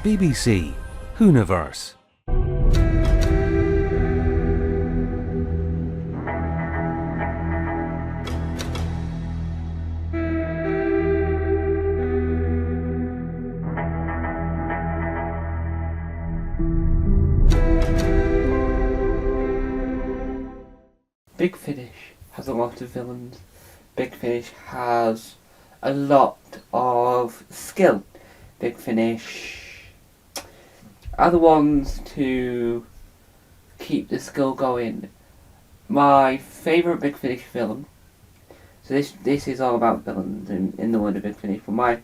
BBC Hooniverse. Big Finish has a lot of villains. Big Finish has a lot of skill. Big Finish are the ones to keep the skill going. My favourite Big Finish villain, so this is all about villains in the world of Big Finish, but my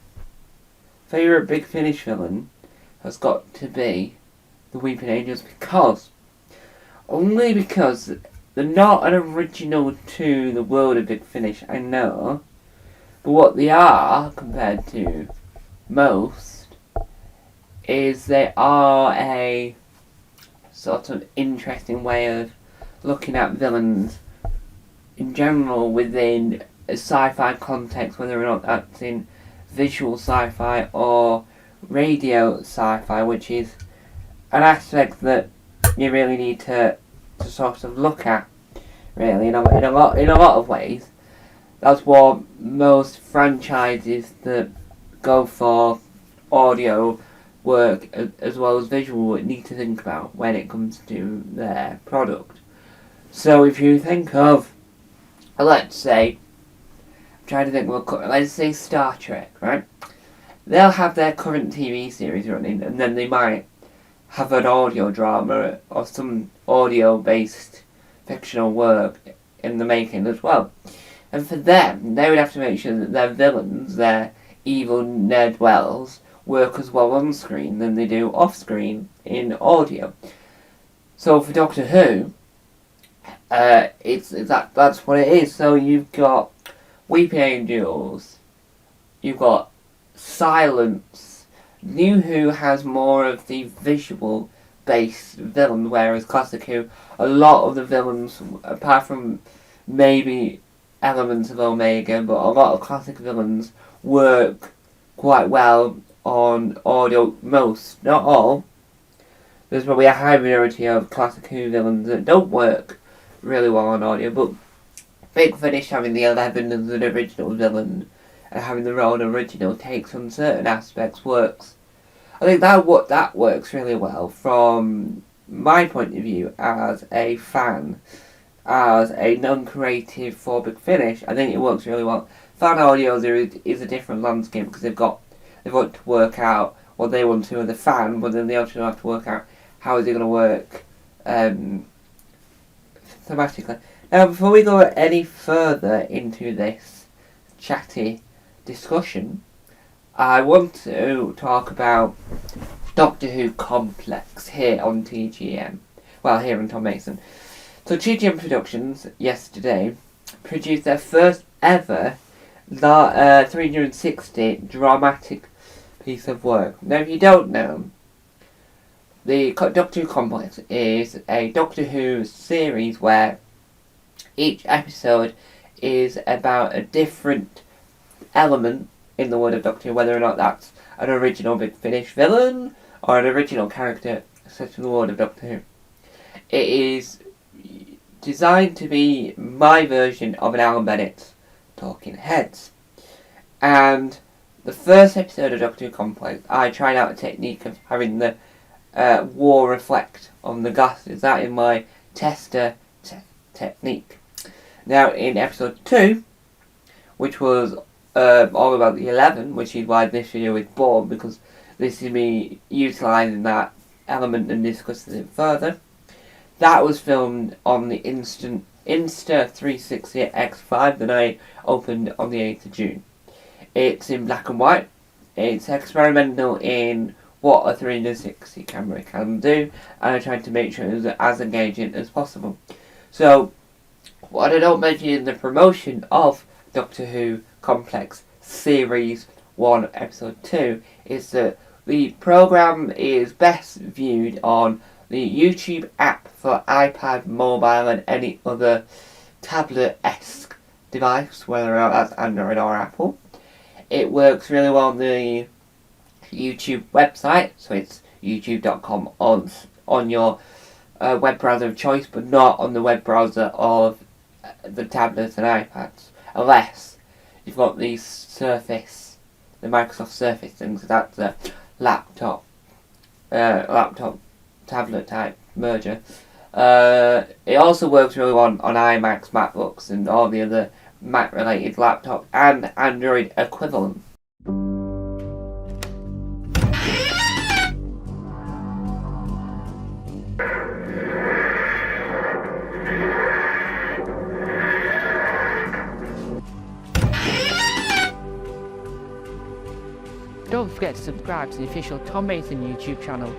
favourite Big Finish villain has got to be the Weeping Angels, only because they're not an original to the world of Big Finish, I know, but what they are compared to most is they are a sort of interesting way of looking at villains in general within a sci-fi context, whether or not that's in visual sci-fi or radio sci-fi, which is an aspect that you really need to sort of look at, really, in a lot of ways. That's what most franchises that go for audio work as well as visual work need to think about when it comes to their product. So if you think of, let's say, I'm trying to think, let's say Star Trek, right? They'll have their current TV series running, and then they might have an audio drama or some audio-based fictional work in the making as well. And for them, they would have to make sure that their villains, their evil Ned Wells, work as well on screen than they do off screen in audio. So for Doctor Who, that's what it is. So you've got Weeping Angels, you've got Silence. New Who has more of the visual based villain, whereas Classic Who, a lot of the villains, apart from maybe elements of Omega, but a lot of classic villains work quite well on audio. Most, not all. There's probably a high minority of Classic Who villains that don't work really well on audio, but Big Finish having the 11 as an original villain and having their own original takes on certain aspects works. I think that works really well from my point of view as a fan, as a non-creative for Big Finish. I think it works really well. Fan audio is a different landscape because they've got to work out what they want to as a fan, but then they also have to work out how is it going to work thematically. Now, before we go any further into this chatty discussion, I want to talk about Doctor Who Complex here on TGM. Well, here on Tom Mason. So TGM Productions, yesterday, produced their first ever 360 dramatic piece of work. Now, if you don't know, the Doctor Who Complex is a Doctor Who series where each episode is about a different element in the world of Doctor Who, whether or not that's an original Big Finish villain or an original character set in the world of Doctor Who. It is designed to be my version of an Alan Bennett's Talking Heads. And the first episode of Doctor Who Complex, I tried out a technique of having the war reflect on the glasses. That is my tester technique. Now in episode 2, which was all about the 11, which is why this video is born, because this is me utilising that element and discussing it further. That was filmed on the Insta360 X5 that I opened on the 8th of June. It's in black and white. It's experimental in what a 360 camera can do, and I tried to make sure it was as engaging as possible. So, what I don't mention in the promotion of Doctor Who Complex Series 1 Episode 2 is that the programme is best viewed on the YouTube app for iPad, mobile and any other tablet-esque device, whether that's Android or Apple. It works really well on the YouTube website, so it's youtube.com on your web browser of choice, but not on the web browser of the tablets and iPads, unless you've got the Surface, the Microsoft Surface things. That's a laptop tablet type merger. It also works really well on iMacs, MacBooks, and all the other Mac related laptops and Android equivalent. Don't forget to subscribe to the official Tom Mason YouTube channel.